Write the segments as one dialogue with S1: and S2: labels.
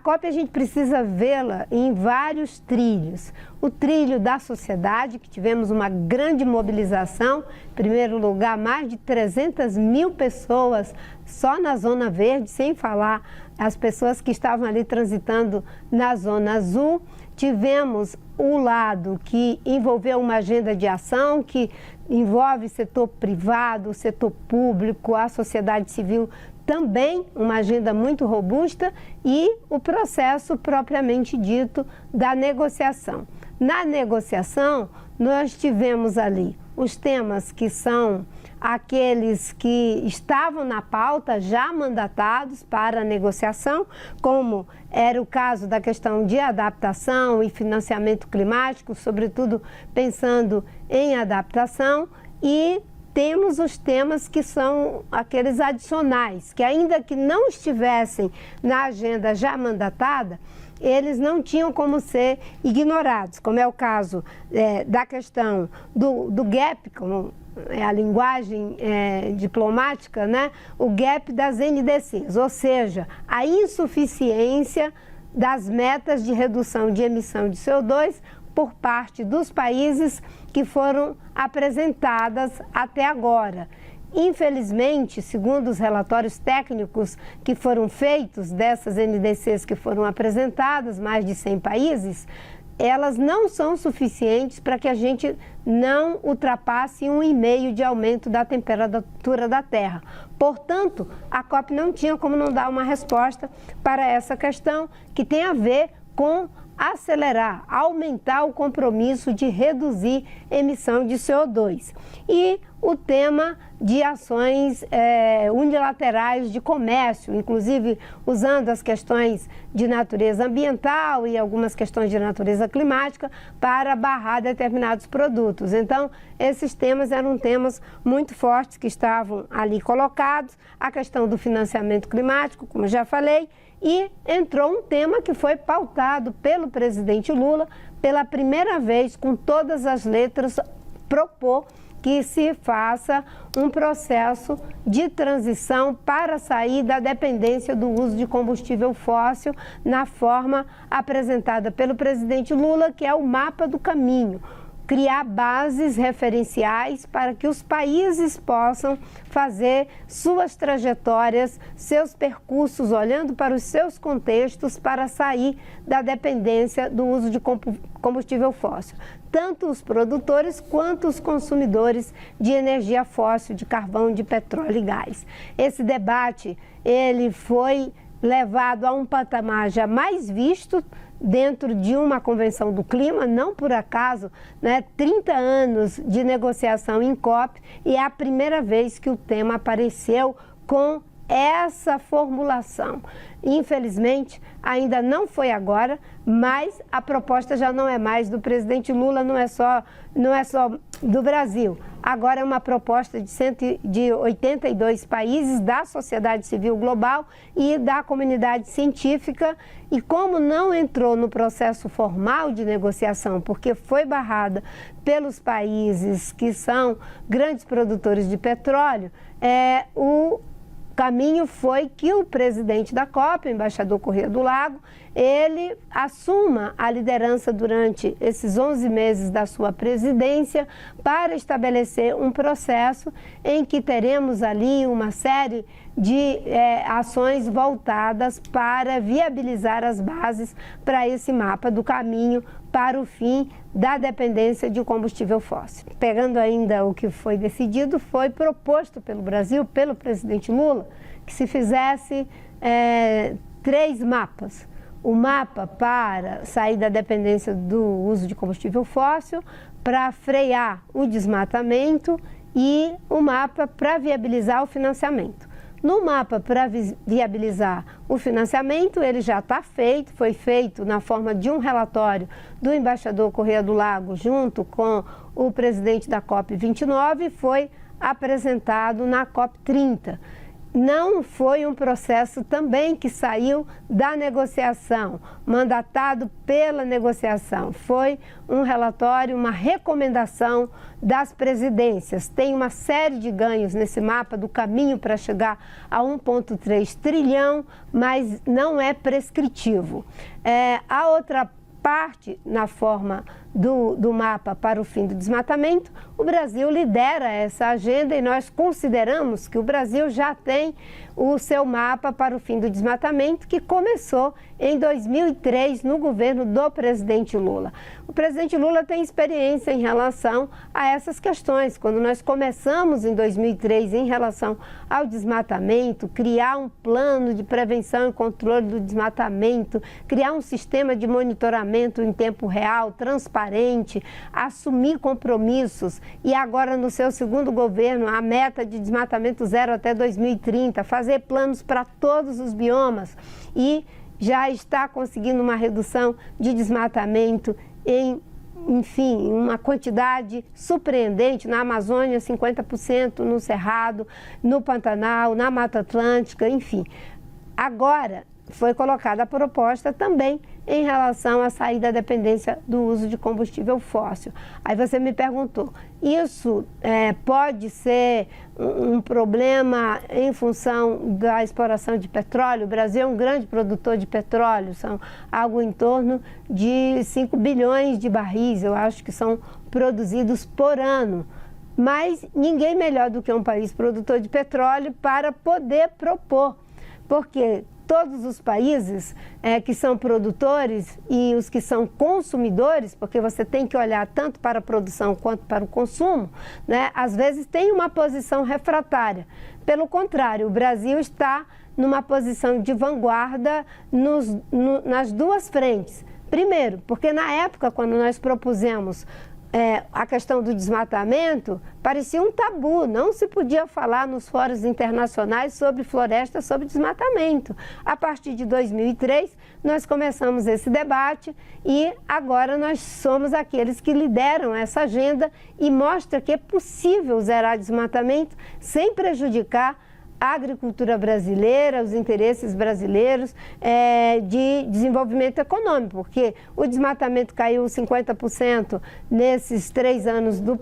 S1: COP a gente precisa vê-la em vários trilhos. O trilho da sociedade, que tivemos uma grande mobilização, em primeiro lugar, mais de 300 mil pessoas só na Zona Verde, sem falar as pessoas que estavam ali transitando na Zona Azul. Tivemos o lado que envolveu uma agenda de ação, que envolve setor privado, setor público, a sociedade civil, também uma agenda muito robusta, e o processo propriamente dito da negociação. Na negociação, nós tivemos ali os temas que são aqueles que estavam na pauta, já mandatados para a negociação, como era o caso da questão de adaptação e financiamento climático, sobretudo pensando em adaptação, e temos os temas que são aqueles adicionais, que ainda que não estivessem na agenda já mandatada, eles não tinham como ser ignorados, como é o caso da questão do gap, como é a linguagem diplomática, né? O gap das NDCs, ou seja, a insuficiência das metas de redução de emissão de CO2 por parte dos países que foram apresentadas até agora. Infelizmente, segundo os relatórios técnicos que foram feitos dessas NDCs que foram apresentadas, mais de 100 países, elas não são suficientes para que a gente não ultrapasse 1,5 de aumento da temperatura da Terra. Portanto, a COP não tinha como não dar uma resposta para essa questão, que tem a ver com acelerar, aumentar o compromisso de reduzir emissão de CO2. E o tema de ações unilaterais de comércio, inclusive usando as questões de natureza ambiental e algumas questões de natureza climática para barrar determinados produtos. Então, esses temas eram temas muito fortes que estavam ali colocados, a questão do financiamento climático, como já falei, e entrou um tema que foi pautado pelo presidente Lula pela primeira vez, com todas as letras, propor que se faça um processo de transição para sair da dependência do uso de combustível fóssil na forma apresentada pelo presidente Lula, que é o mapa do caminho. Criar bases referenciais para que os países possam fazer suas trajetórias, seus percursos, olhando para os seus contextos, para sair da dependência do uso de combustível fóssil. Tanto os produtores quanto os consumidores de energia fóssil, de carvão, de petróleo e gás. Esse debate, ele foi levado a um patamar jamais visto dentro de uma convenção do clima, não por acaso, né, 30 anos de negociação em COP, e é a primeira vez que o tema apareceu com essa formulação. Infelizmente, ainda não foi agora, mas a proposta já não é mais do presidente Lula, não é só do Brasil. Agora é uma proposta de 82 países, da sociedade civil global e da comunidade científica. E como não entrou no processo formal de negociação, porque foi barrada pelos países que são grandes produtores de petróleo, o caminho foi que o presidente da COP, o embaixador Corrêa do Lago, ele assuma a liderança durante esses 11 meses da sua presidência para estabelecer um processo em que teremos ali uma série de ações voltadas para viabilizar as bases para esse mapa do caminho para o fim da dependência de combustível fóssil. Pegando ainda o que foi decidido, foi proposto pelo Brasil, pelo presidente Lula, que se fizesse 3 mapas. O mapa para sair da dependência do uso de combustível fóssil, para frear o desmatamento, e o mapa para viabilizar o financiamento. No mapa para viabilizar o financiamento, ele já está feito, foi feito na forma de um relatório do embaixador Corrêa do Lago, junto com o presidente da COP29, foi apresentado na COP30. não foi um processo também que saiu da negociação, mandatado pela negociação. Foi um relatório, uma recomendação das presidências. Tem uma série de ganhos nesse mapa do caminho para chegar a 1,3 trilhão, mas não é prescritivo. A outra parte na forma do mapa para o fim do desmatamento, o Brasil lidera essa agenda e nós consideramos que o Brasil já tem o seu mapa para o fim do desmatamento, que começou em 2003 no governo do presidente Lula. O presidente Lula tem experiência em relação a essas questões. Quando nós começamos em 2003 em relação ao desmatamento, criar um plano de prevenção e controle do desmatamento, criar um sistema de monitoramento em tempo real, transparente, assumir compromissos e agora no seu segundo governo a meta de desmatamento zero até 2030, fazer planos para todos os biomas e já está conseguindo uma redução de desmatamento enfim, uma quantidade surpreendente na Amazônia, 50%, no Cerrado, no Pantanal, na Mata Atlântica, enfim. Agora foi colocada a proposta também em relação à saída da dependência do uso de combustível fóssil. Aí você me perguntou, isso pode ser um problema em função da exploração de petróleo? O Brasil é um grande produtor de petróleo, são algo em torno de 5 bilhões de barris, eu acho que são produzidos por ano. Mas ninguém melhor do que um país produtor de petróleo para poder propor, porque todos os países que são produtores e os que são consumidores, porque você tem que olhar tanto para a produção quanto para o consumo, né, às vezes tem uma posição refratária. Pelo contrário, o Brasil está numa posição de vanguarda nas duas frentes. Primeiro, porque na época, quando nós propusemos a questão do desmatamento, parecia um tabu, não se podia falar nos fóruns internacionais sobre floresta, sobre desmatamento. A partir de 2003, nós começamos esse debate e agora nós somos aqueles que lideram essa agenda e mostra que é possível zerar desmatamento sem prejudicar a agricultura brasileira, os interesses brasileiros de desenvolvimento econômico, porque o desmatamento caiu 50% nesses 3 anos do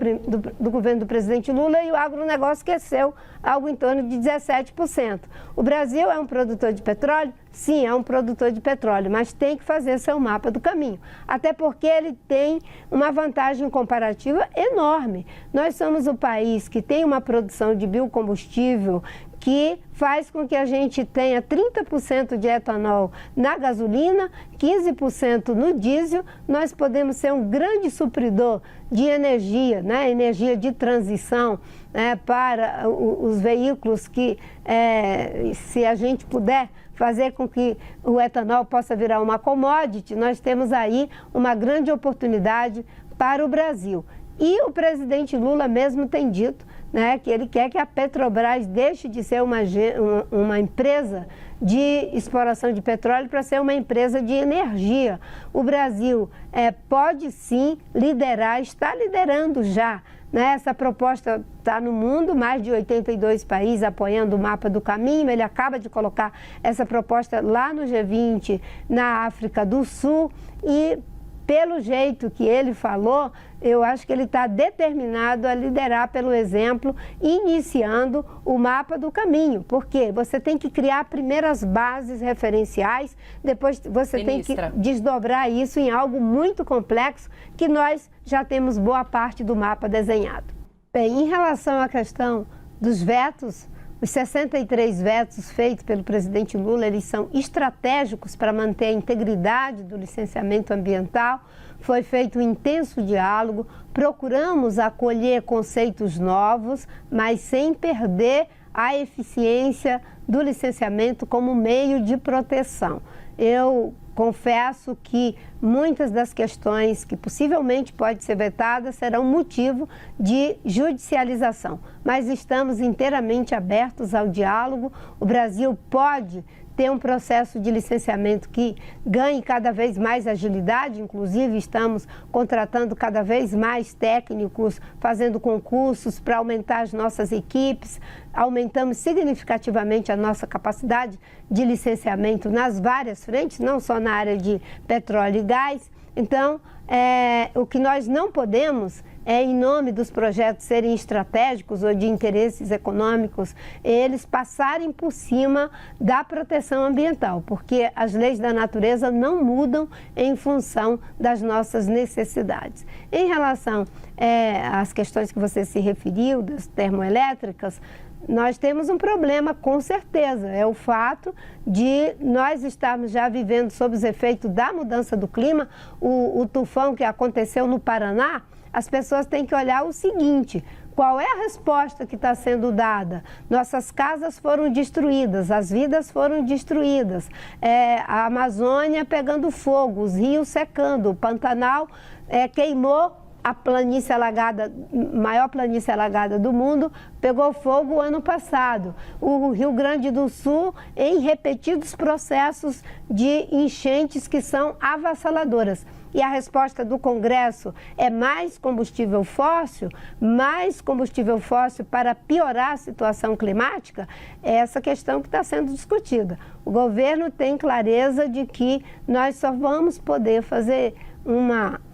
S1: governo do presidente Lula e o agronegócio cresceu algo em torno de 17%. O Brasil é um produtor de petróleo? Sim, é um produtor de petróleo, mas tem que fazer seu mapa do caminho, até porque ele tem uma vantagem comparativa enorme. Nós somos o país que tem uma produção de biocombustível que faz com que a gente tenha 30% de etanol na gasolina, 15% no diesel. Nós podemos ser um grande supridor de energia, né? Energia de transição, para os veículos que, se a gente puder fazer com que o etanol possa virar uma commodity, nós temos aí uma grande oportunidade para o Brasil. E o presidente Lula mesmo tem dito, né, que ele quer que a Petrobras deixe de ser uma empresa de exploração de petróleo para ser uma empresa de energia. O Brasil pode sim liderar, está liderando já. Essa proposta está no mundo, mais de 82 países apoiando o mapa do caminho. Ele acaba de colocar essa proposta lá no G20, na África do Sul, e pelo jeito que ele falou, eu acho que ele está determinado a liderar pelo exemplo, iniciando o mapa do caminho, porque você tem que criar primeiras bases referenciais, depois você tem que desdobrar isso em algo muito complexo, que nós já temos boa parte do mapa desenhado. Bem, em relação à questão dos vetos, os 63 vetos feitos pelo presidente Lula, eles são estratégicos para manter a integridade do licenciamento ambiental. Foi feito um intenso diálogo, procuramos acolher conceitos novos, mas sem perder a eficiência do licenciamento como meio de proteção. Eu confesso que muitas das questões que possivelmente podem ser vetadas serão motivo de judicialização, mas estamos inteiramente abertos ao diálogo. O Brasil pode ter um processo de licenciamento que ganhe cada vez mais agilidade, inclusive estamos contratando cada vez mais técnicos, fazendo concursos para aumentar as nossas equipes, aumentamos significativamente a nossa capacidade de licenciamento nas várias frentes, não só na área de petróleo e gás. Então, o que nós não podemos em nome dos projetos serem estratégicos ou de interesses econômicos, eles passarem por cima da proteção ambiental, porque as leis da natureza não mudam em função das nossas necessidades. Em relação às questões que você se referiu, das termoelétricas, nós temos um problema, com certeza, é o fato de nós estarmos já vivendo sob os efeitos da mudança do clima. O tufão que aconteceu no Paraná, as pessoas têm que olhar o seguinte: qual é a resposta que está sendo dada? Nossas casas foram destruídas, as vidas foram destruídas, a Amazônia pegando fogo, os rios secando, o Pantanal queimou. A planície alagada, maior planície alagada do mundo, pegou fogo o ano passado. O Rio Grande do Sul, em repetidos processos de enchentes que são avassaladoras. E a resposta do Congresso é mais combustível fóssil para piorar a situação climática? É essa questão que está sendo discutida. O governo tem clareza de que nós só vamos poder fazer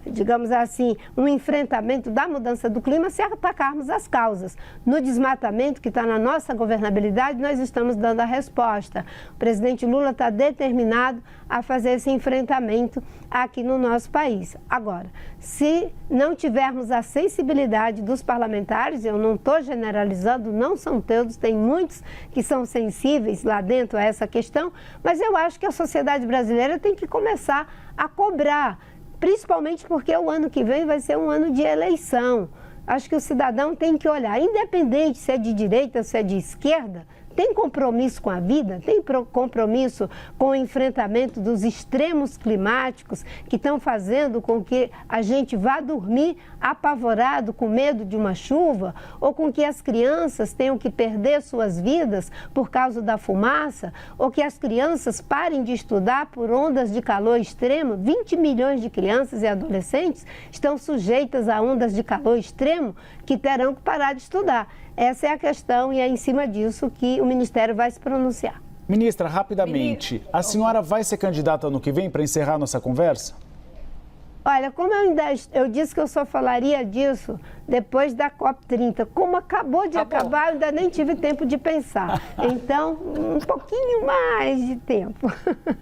S1: digamos assim, um enfrentamento da mudança do clima se atacarmos as causas. No desmatamento que está na nossa governabilidade, nós estamos dando a resposta. O presidente Lula está determinado a fazer esse enfrentamento aqui no nosso país. Agora, se não tivermos a sensibilidade dos parlamentares, eu não estou generalizando, não são todos, tem muitos que são sensíveis lá dentro a essa questão, mas eu acho que a sociedade brasileira tem que começar a cobrar, principalmente porque o ano que vem vai ser um ano de eleição. Acho que o cidadão tem que olhar, independente se é de direita, se é de esquerda, tem compromisso com a vida, tem compromisso com o enfrentamento dos extremos climáticos que estão fazendo com que a gente vá dormir apavorado, com medo de uma chuva, ou com que as crianças tenham que perder suas vidas por causa da fumaça, ou que as crianças parem de estudar por ondas de calor extremo. 20 milhões de crianças e adolescentes estão sujeitas a ondas de calor extremo que terão que parar de estudar. Essa é a questão e é em cima disso que o Ministério vai se pronunciar.
S2: Ministra, rapidamente, a senhora vai ser candidata ano que vem para encerrar nossa conversa?
S1: Olha, como eu disse que eu só falaria disso depois da COP30. Como acabou de acabar, eu ainda nem tive tempo de pensar. Então, um pouquinho mais de tempo.